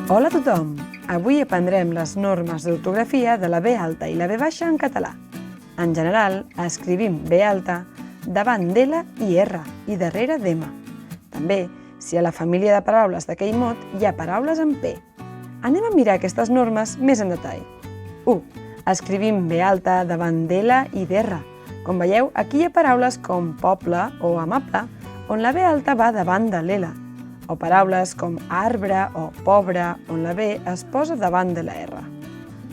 Hola a tothom! Avui aprendrem les normes d'ortografia de la B alta i la B baixa en català. En general, escrivim B alta davant d'L i R i darrere d'M. També, si a la família de paraules d'aquell mot hi ha paraules amb P. Anem a mirar aquestes normes més en detall. 1. Escrivim B alta davant d'L i d'R. Com veieu, aquí hi ha paraules com poble o amable, on la B alta va davant de l'L, o paraules com arbre o pobre, on la B es posa davant de la R.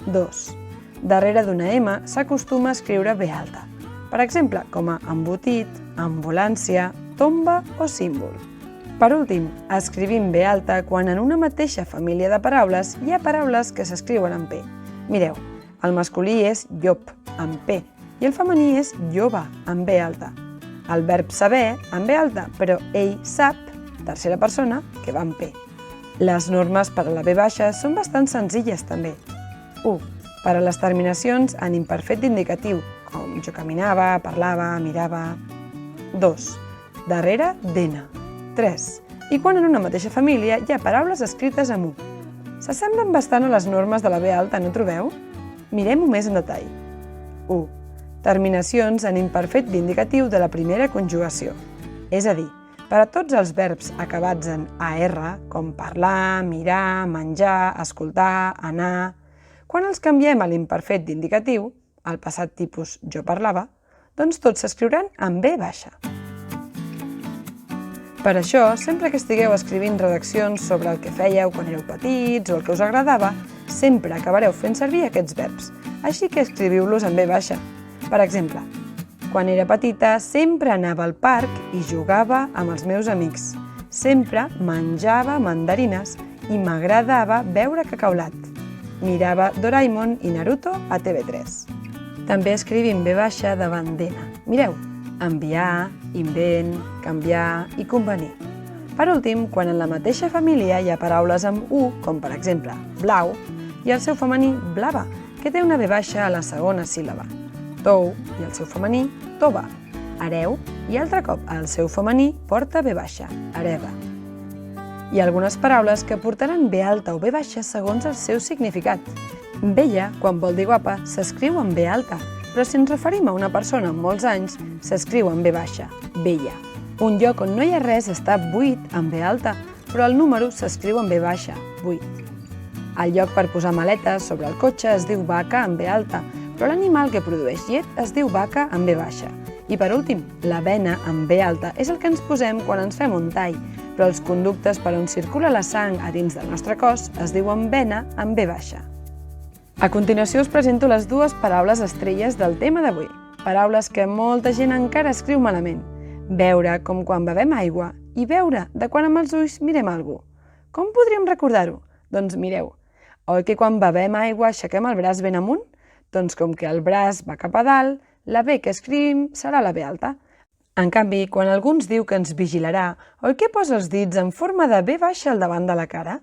2. Darrere d'una M s'acostuma a escriure B alta, per exemple, com a embotit, ambulància, tomba o símbol. Per últim, escrivim B alta quan en una mateixa família de paraules hi ha paraules que s'escriuen amb P. Mireu, el masculí és llop, amb P, i el femení és lloba, amb B alta. El verb saber, amb B alta, però ell sap, tercera persona, que va amb P. Les normes per a la B baixa són bastant senzilles també. 1. Per a les terminacions en imperfecte indicatiu, com jo caminava, parlava, mirava. 2. Darrere d'N. 3. I quan en una mateixa família hi ha paraules escrites amb U. S'assemblen bastant a les normes de la B alta, no trobeu? Mirem-ho més en detall. 1. Terminacions en imperfecte indicatiu de la primera conjugació. És a dir, per a tots els verbs acabats en AR, com parlar, mirar, menjar, escoltar, anar, quan els canviem a l'imperfecte indicatiu, al passat tipus jo parlava, doncs tots s'escriuran amb B baixa. Per això, sempre que estigueu escrivint redaccions sobre el que fèieu quan éreu petits o el que us agradava, sempre acabareu fent servir aquests verbs, així que escriviu-los amb B baixa. Per exemple, quan era petita sempre anava al parc i jugava amb els meus amics. Sempre menjava mandarines i m'agradava veure cacaulat. Mirava Doraemon i Naruto a TV3. També escrivim B baixa davant d'N. Mireu, enviar, invent, canviar i convenir. Per últim, quan en la mateixa família hi ha paraules amb U, com per exemple blau, i el seu femení blava, que té una B baixa a la segona síl·laba. Tou i el seu femení, tova. Hereu i altre cop el seu femení porta B baixa, hereva. Hi ha algunes paraules que portaran B alta o B baixa segons el seu significat. Bella, quan vol dir guapa, s'escriu amb B alta, però si ens referim a una persona amb molts anys, s'escriu amb B baixa, bella. Un lloc on no hi ha res està buit amb B alta, però el número s'escriu amb B baixa, 8. El lloc per posar maletes sobre el cotxe es diu vaca amb B alta, però l'animal que produeix llet es diu vaca amb B baixa. I per últim, la vena amb B alta és el que ens posem quan ens fem un tall, però els conductes per on circula la sang a dins del nostre cos es diuen vena amb B baixa. A continuació us presento les dues paraules estrelles del tema d'avui, paraules que molta gent encara escriu malament. Beure, com quan bevem aigua, i veure, de quan amb els ulls mirem algú. Com podríem recordar-ho? Doncs mireu, oi que quan bevem aigua aixequem el braç ben amunt? Doncs com que el braç va cap a dalt, la B que escrivim serà la B alta. En canvi, quan algú ens diu que ens vigilarà, oi que posa els dits en forma de B baixa al davant de la cara?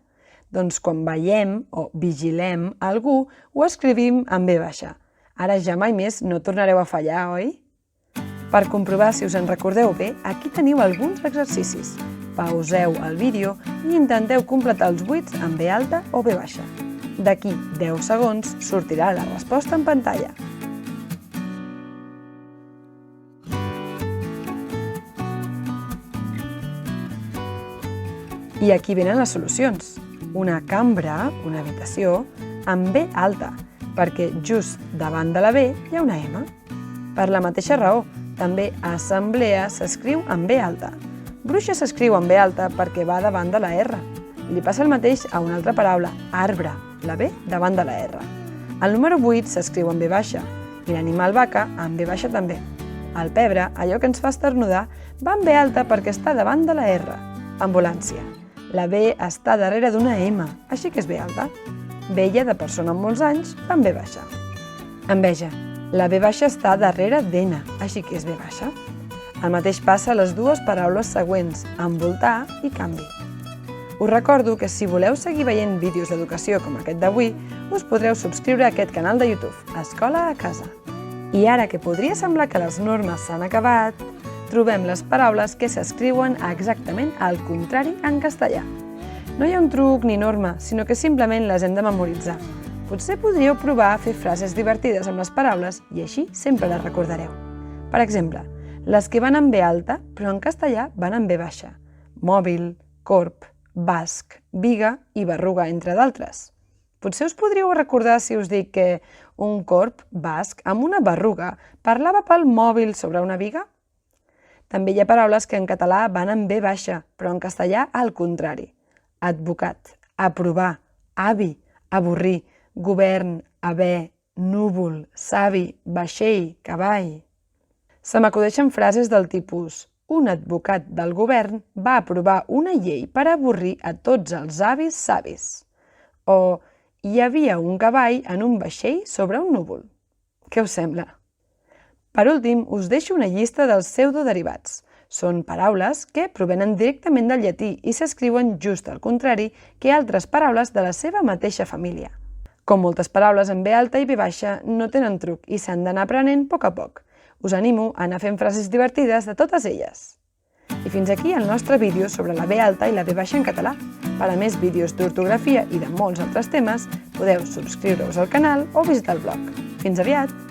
Doncs quan veiem o vigilem algú, ho escrivim amb B baixa. Ara ja mai més no tornareu a fallar, oi? Per comprovar si us en recordeu bé, aquí teniu alguns exercicis. Pauseu el vídeo i intenteu completar els buits amb B alta o B baixa. D'aquí 10 segons sortirà la resposta en pantalla. I aquí venen les solucions. Una cambra, una habitació, amb B alta, perquè just davant de la B hi ha una M. Per la mateixa raó, també assemblea s'escriu amb B alta. Bruixa s'escriu amb B alta perquè va davant de la R. Li passa el mateix a una altra paraula, arbre, la B davant de la R. El número 8 s'escriu amb B baixa i l'animal vaca amb B baixa també. El pebre, allò que ens fa esternudar, va amb B alta perquè està davant de la R. Ambulància. La B està darrere d'una M, així que és B alta. Vella, de persona amb molts anys, va amb B baixa. Enveja. La B baixa està darrere d'N, així que és B baixa. El mateix passa a les dues paraules següents, envoltar i canvi. Us recordo que si voleu seguir veient vídeos d'educació com aquest d'avui, us podreu subscriure a aquest canal de YouTube, Escola a Casa. I ara que podria semblar que les normes s'han acabat, trobem les paraules que s'escriuen exactament al contrari en castellà. No hi ha un truc ni norma, sinó que simplement les hem de memoritzar. Potser podríeu provar a fer frases divertides amb les paraules i així sempre les recordareu. Per exemple, les que van amb B alta, però en castellà van amb B baixa. Mòbil, corb, basc, biga i berruga, entre d'altres. Potser us podríeu recordar si us dic que un corb basc amb una berruga parlava pel mòbil sobre una biga? També hi ha paraules que en català van amb B baixa, però en castellà al contrari. Advocat, aprovar, avi, avorrir, govern, haver, núvol, savi, vaixell, cavall. Se m'acudeixen frases del tipus un advocat del govern va aprovar una llei per avorrir a tots els avis savis. O hi havia un cavall en un vaixell sobre un núvol. Què us sembla? Per últim, us deixo una llista dels pseudoderivats. Són paraules que provenen directament del llatí i s'escriuen just al contrari que altres paraules de la seva mateixa família. Com moltes paraules amb B alta i B baixa, no tenen truc i s'han d'anar aprenent a poc. Us animo a anar fent frases divertides de totes elles. I fins aquí el nostre vídeo sobre la B alta i la B baixa en català. Per a més vídeos d'ortografia i de molts altres temes, podeu subscriure-us al canal o visitar el blog. Fins aviat!